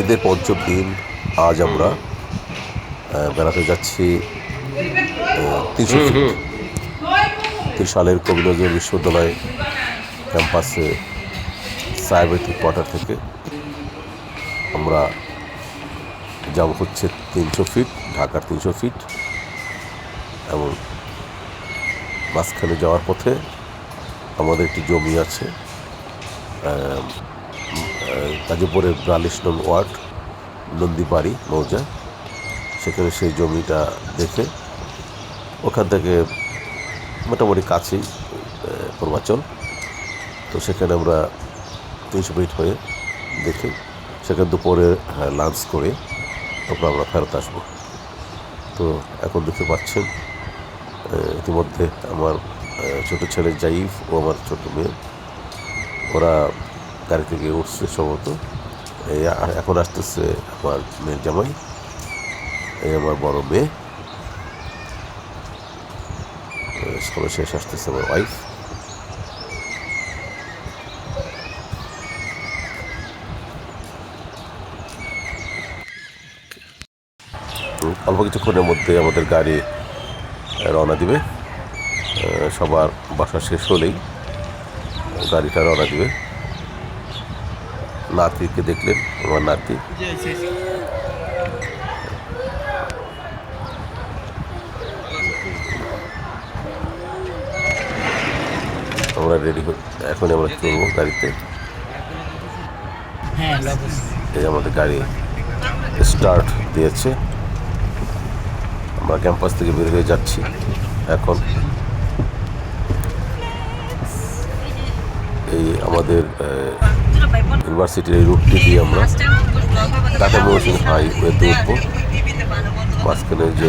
ঈদের পঞ্চম দিন আজ আমরা বেড়াতে যাচ্ছি 300 ফিট ত্রিশালের কবি নজরুল বিশ্ববিদ্যালয় ক্যাম্পাসে সাইবেরিক কোয়ার্টার থেকে আমরা যাব হচ্ছে 300 ফিট, ঢাকার 300 ফিট। এবং মাঝখানে যাওয়ার পথে আমাদের একটি জমি আছে গাজীপুরের 42 নং ওয়ার্ড নন্দীবাড়ি মৌজা, সেখানে সেই জমিটা দেখে ওখান থেকে মোটামুটি কাছেই পূর্বাচল, তো সেখানে আমরা 300 ফিট হয়ে দেখে সেখানে দুপুরে লাঞ্চ করে তারপর আমরা ফেরত আসবো। তো এখন দেখতে পাচ্ছেন ইতিমধ্যে আমার ছোটো ছেলে জাইফ ও আমার ছোটো মেয়ে ওরা গাড়ি থেকে উঠছে সম্ভবত। এখন আসতেছে আমার মেয়ের জামাই, এই আমার বড় মেয়ে, সবাই শেষ আসতেছে আমার ওয়াইফ। অল্প কিছুক্ষণের মধ্যে আমাদের গাড়ি রওনা দিবে। সবার বাসা শেষ হলেই গাড়িটা রওনা দিবে। নাতিকে দেখলেন, আমার নাতি আমরা রেডি হই, এখন আমরা চলবো গাড়িতে। এই আমাদের গাড়ি স্টার্ট দিয়েছে, আমরা ক্যাম্পাস থেকে বের হয়ে যাচ্ছি। এখন এই আমাদের ইউনিভার্সিটির এই রুটটি দিয়ে আমরা ঢাকা ময়মনসিংহ হাইওয়েতে উঠবো। মাঝখানে যে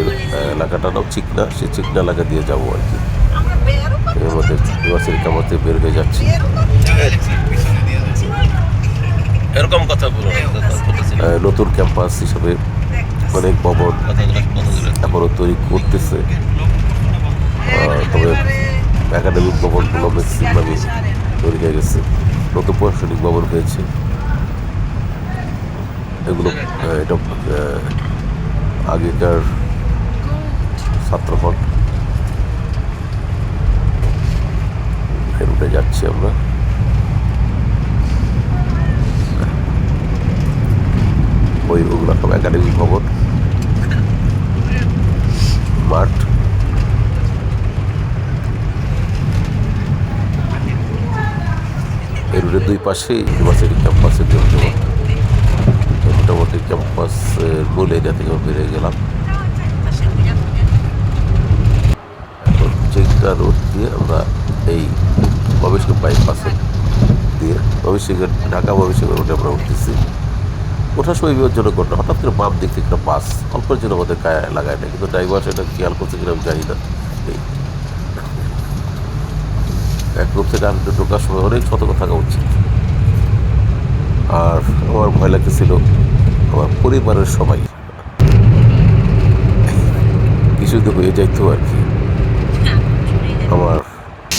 এলাকাটা নাম চিকনা, সেই চিকনা এলাকা দিয়ে যাবো আর কি। আমাদের ইউনিভার্সিটি ক্যাম্পাস থেকে বের হয়ে যাচ্ছি। এরকম কথা বলো, নতুন ক্যাম্পাস হিসাবে অনেক ভবন এখনও তৈরি করতেছে, তবে একাডেমিক ভবনগুলো ম্যাক্সিমামই তৈরি হয়ে গেছে, নতুন প্রশাসনিক ভবন হয়েছে। এগুলো এটা আগেকার ছাত্রহল। রুটে যাচ্ছি আমরা। ওইগুলো সব একাডেমিক ভবন, মাঠ। এই রুটের দুই পাশেই ইউনিভার্সিটি ক্যাম্পাসের জন্য মোটামুটি ক্যাম্পাসের মূল এরিয়া থেকে বেরিয়ে গেলাম। এখন চেকটা রোড দিয়ে আমরা এই ময়মনসিংহ বাইপাসে দিয়ে ঢাকা ময়মনসিংহ রোডে আমরা উঠতেছি। ওঠার সময় বিপজ্জনক ঘটনা, হঠাৎ করে বাম দিক থেকে একটা বাস অল্পের জন্য আমাদের গায়ে লাগায় না, কিন্তু ড্রাইভার সেটা খেয়াল করছে কিনা আমি জানি না। এক রূপ থেকে আনতে ঢোকার সময় অনেক সতর্ক থাকা উচিত। আর আমার ভয় লাগতেছিল আমার পরিবারের সবাই কিছু তো হয়ে যাইতো আর কি, আমার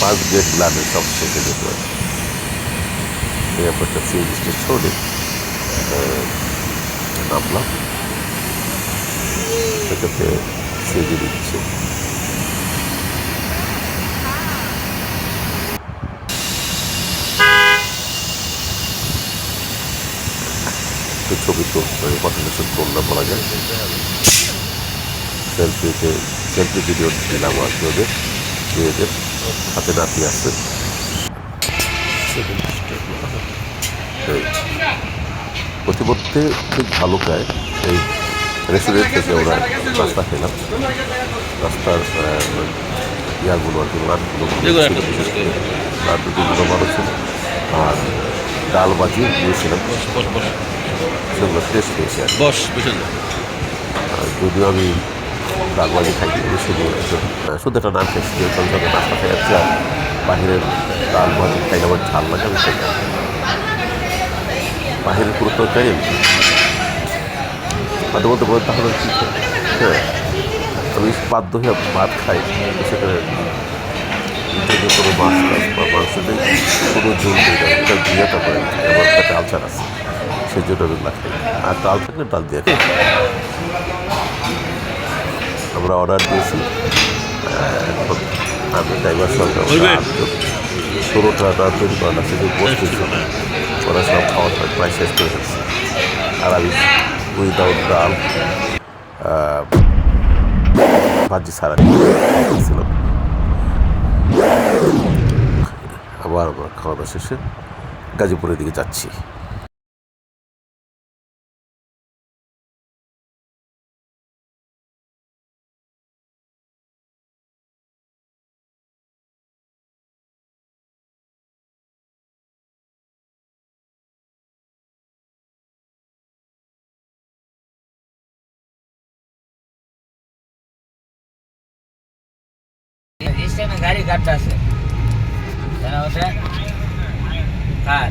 5 গ্রেড ব্লাডের সব শেষে যেত আর কি। এয়ারপোর্টটা সিএনজি স্টেশনে নামলাম, সেটাতে সিএনজি দিচ্ছে। ছবি তো কন্টিনিউশন করলে বলা যায়, সেলফি ভিডিও দিলাম আর কি। ওদের মেয়েদের হাতে নাতি আছে। প্রতিমধ্যে ঠিক ভালো খায় এই রেস্টুরেন্ট থেকে ওরা নাস্তা খেলাম। রাস্তার ইয়াগুলো আর কি, নাটগুলো ভালো ছিল, আর ডাল বাজি দিয়েছিলাম, সেগুলো টেস্ট পেয়েছি আর যদিও আমি ডাল বাজি খাইনি, শুধু একটা নাম খেয়েছি, নাস্তা খাই যাচ্ছি। আর বাহিরের ডাল বাজি খাইলে আমার ঝাল লাগে, আমি খাই না। বাহিরের পুরো তরকারি মাঝে মধ্যে বলে তাহলে কী খাই। হ্যাঁ, আমি বাধ্য হয়ে ভাত খাই, সেখানে যদি কোনো মাছ টাছ বা মাংস নেই, কোনো ঝোল নেই, এটা ঘিয়েটা করে আমার একটা আলচার আছে, সেই জন্য আমি না খাই। আর ডাল থাকলে ডাল দিয়ে খাই। আমরা অর্ডার দিয়েছি, এখন আমি ড্রাইভার সঙ্গে 16টা তৈরি করা আছে, যে বসতে ছিল ওরা সব খাওয়া প্রায় শেষ করে ফেলছে। আর আমি উইদাউট ডাল ভাজি ছাড়া খাইতেছিলাম। আবার আমরা খাওয়া দাওয়া শেষে গাজীপুরের দিকে যাচ্ছি। গাড়ি কাটতে আছে কার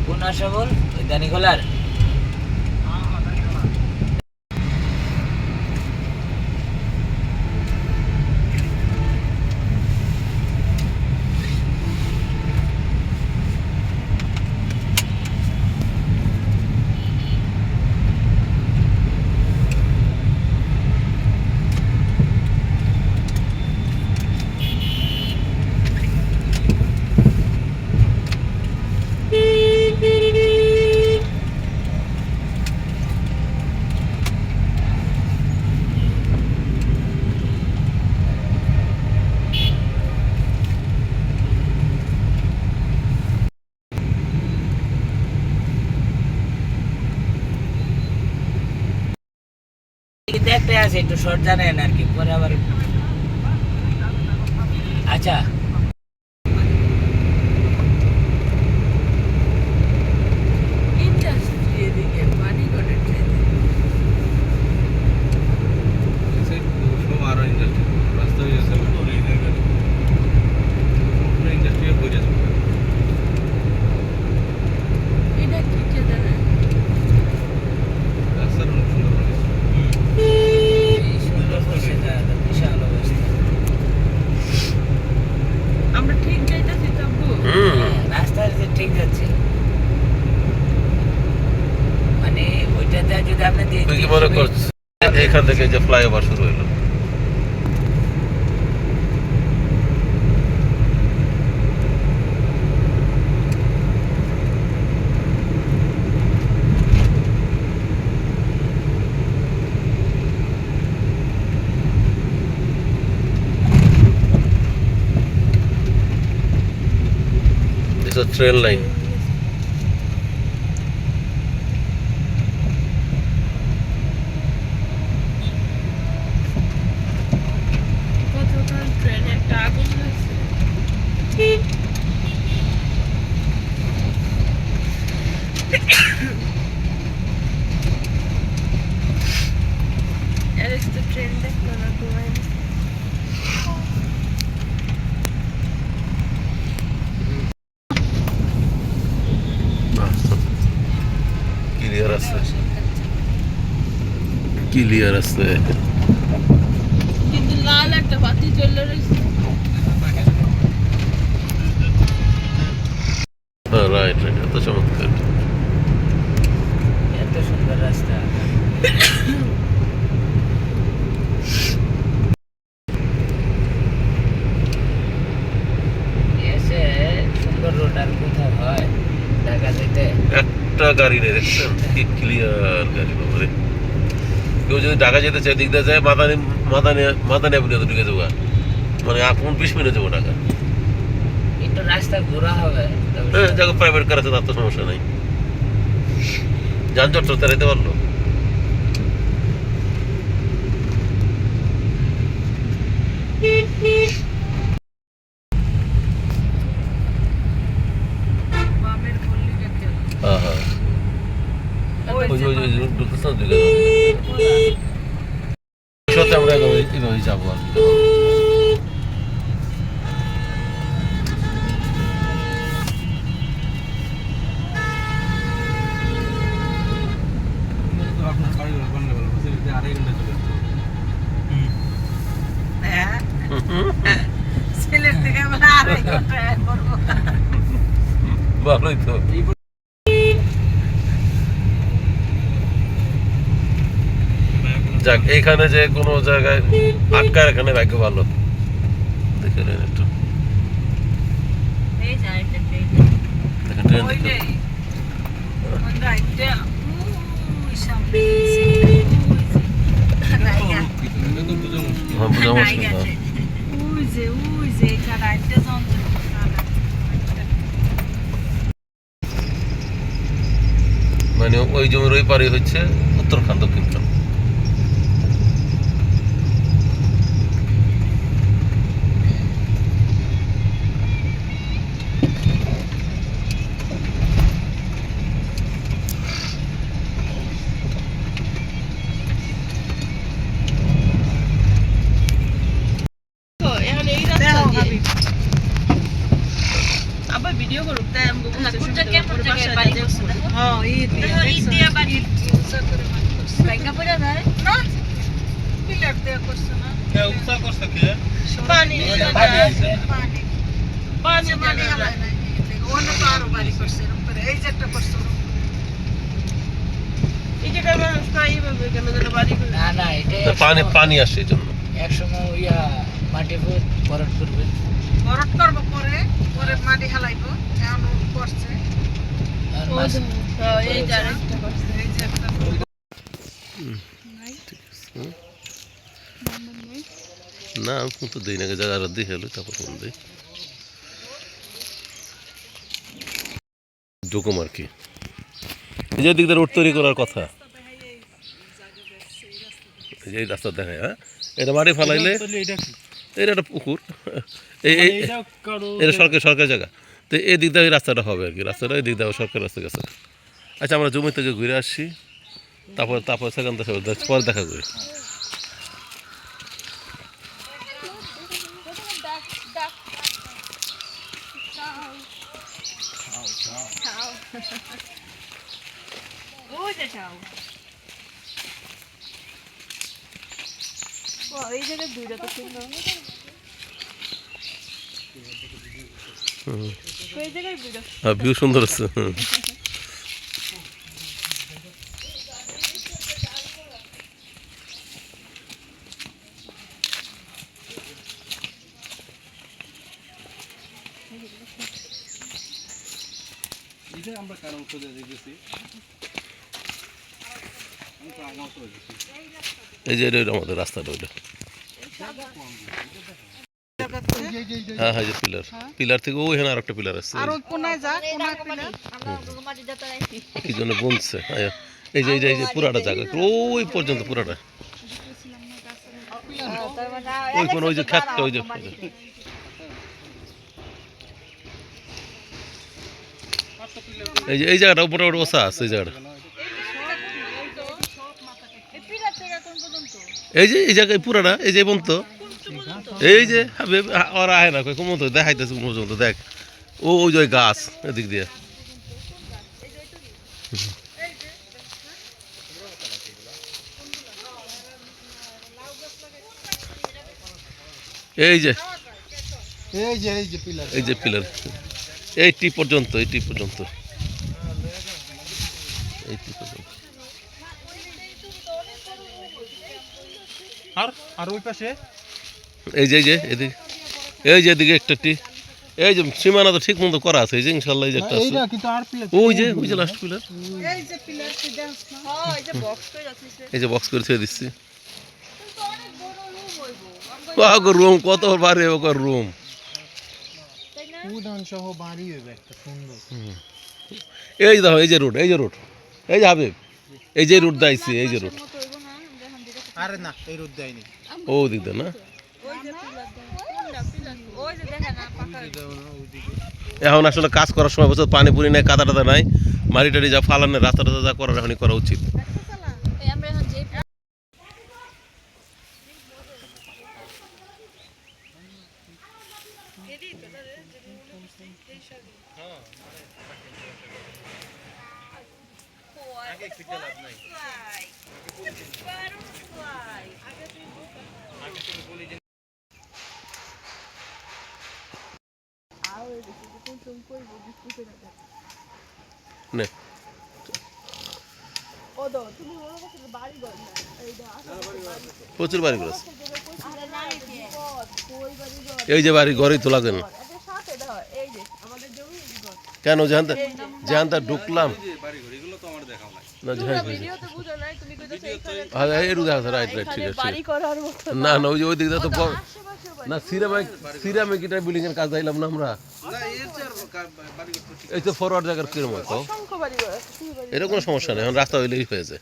কোন আসা বল ওই দানি খোলার দেখতে আছে একটু শর্ট জানেন আর কি পরে আবার আচ্ছা ঠিক যাচ্ছে মানে ওইটাতে যদি আপনি তুই কি মনে করছিস এখান থেকে যে ফ্লাইওভার শুরু হলো? It's a train line. Clear আছে কিন্তু লাল একটা বাতি জ্বলে রয়েছে। রাইট রাইট, এত চমৎকার, এত সুন্দর রাস্তা। এসে সুন্দর রোড আর কোথাও হয় ঢাকা যেতে? একটা গাড়ি নেই, দেখছেন কি ক্লিয়ার গাড়ি বাবারে। কেউ যদি ঢাকা যেতে চায় দিক দিয়ে যায় মাদানি অ্যাভিনিউতে ঢুকে যাবো, মানে এখন 20 মিনিটে যাবো ঢাকা। একটু রাস্তা ঘোরা হবে, হ্যাঁ, যাকে প্রাইভেট কার আছে তার তো সমস্যা নাই, যানজট তো তারাইতে পারলো। হ্যাঁ হ্যাঁ, আমরা এভাবে যাবো আর কি। ভালোই তো। যাক, এইখানে যে কোনো জায়গায় আটকার এখানে ভাগ্য ভালো। দেখে নেন একটু, দেখেন ট্রেন দেখেন। হ্যাঁ, বোঝা মুশকিল না। মানে ওই জমির ওই পারে হচ্ছে উত্তরখান দক্ষিণখান। আবার ভিডিও করুক তাই আমি না না এটাই পানি পানি আসে এই জন্য। এক সময় ইয়া মাটি ভরাট করবে আর মাছ না আমি ফোন তো দিই না, জায়গা দিয়ে হলো তারপর ফোন দিই ঢুকুম আর কি। এই যে দিক দিয়ে রোড তৈরি করার কথা, এই যে এই রাস্তা দেখায়। হ্যাঁ, এটা মাটি ফালাইলে এটা একটা পুকুর, এটা সরকারি জায়গা, তো এই দিক দিয়ে রাস্তাটা হবে আর কি। রাস্তাটা এই দিক দিয়ে সরকারি রাস্তা গেছে। আচ্ছা, আমরা জমি থেকে ঘুরে আসছি, তারপর সেখান থেকে পরে দেখা করি। এই জায়গায় দুইটা তো সুন্দর, এই জায়গায় দুইটা হ্যাঁ, ভিউ সুন্দর আছে। এই যে এটা আমাদের রাস্তাটা ওইটা। হ্যাঁ হ্যাঁ, যে পিলার, পিলার থেকে ওই আর একটা পিলার আছে, কি জন্য বলছে। এই যে এই যে পুরাটা জায়গা ওই পর্যন্ত পুরাটা, ওই কোন ওই যে খ্যাতটা, ওই যে এই জায়গাটা উপরে ওসা আছে এই জায়গাটা। এই যে এই জায়গায় পুরাটা, এই যে পর্যন্ত, এই যে ওরা আয় না কম তো দেখাইতেছে পর্যন্ত, দেখ ওই যে গাছ এদিক দিয়ে। এই যে এই যে পিলার, এইটি পর্যন্ত, এইটি পর্যন্ত, এইটি পর্যন্ত। আর ওই পাশে এই যে এদিকে, এই যে এদিকে একটা এই যে সীমানা তো ঠিক মতো করা আছে, এই যে ইনশাল্লাহ এই যে একটা আছে, ওই যে লাস্ট পিলার, এই যে বক্স করে ছেড়ে দিচ্ছি। রুম কত বাড়ি রুম, সহ বাড়ি হইবে একটা সুন্দর। এই দেখো, এই যে রোড, এই যে রোড, এই যে হাবিব, এই যে রোড দাইছি, এই যে রোড। আরে না, এই রোদ দেয়নি। ও দিক দে না, এখন আসলে কাজ করার সময় বছর পানি পুরি নাই, কাদা টাদা নাই, মাটি টাড়ি যা ফালানের রাস্তা টাদা যা করার এখনই করা উচিত। তুমি কই বুঝতে না নে ও দাও তুমি ওর কাছে বাড়ি ঘর না এই দাও প্রচুর বাড়ি করেছে আরে না কই বাড়ি ঘর এই যে বাড়ি ঘরেই তো লাগে না এর সাথে দাও এই যে আমাদের জমি ঘর কেন জানতা ঢুকলাম না ভিডিওতে বুঝো নাই তুমি কইতাছো এইখানে হ্যাঁ এই রুদা আছে রাইট ঠিক আছে বাড়ি করার মতো না না ওই দিকটা তো বড় আশেপাশে না সিরামিক এটা বিল্ডিং এর কাজ দিলাম না আমরা এই তো ফরওয়ার্ড জায়গার কিরম হয় তো অসংখ্য বাড়ি ঘর আছে তুমি বাড়ি এর কোনো সমস্যা নেই এখন রাস্তা হইলেই হয়েছে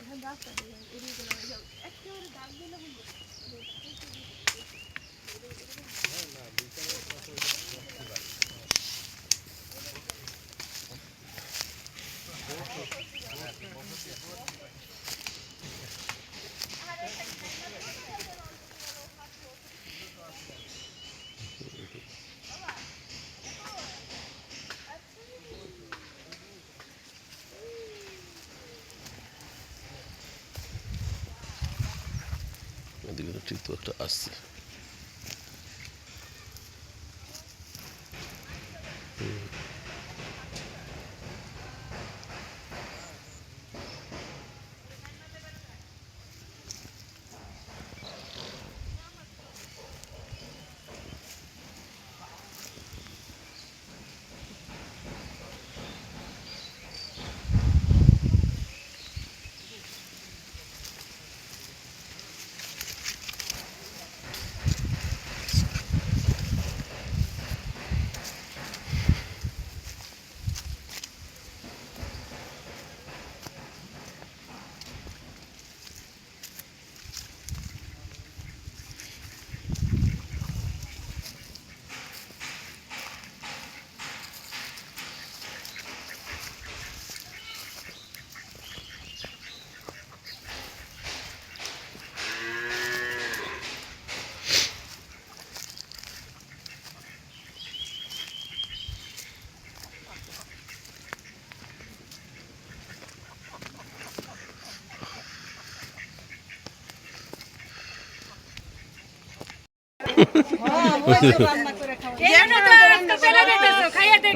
এদিকে তো ঠিক তো একটা আসছে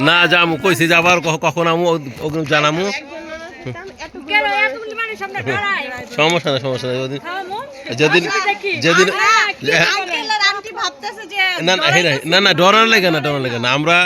না যামু কইছি যাবার কখন আমু ওগুলো জানামু সমস্যা না যেদিন যেদিন না না ডরার লেগে না আমরা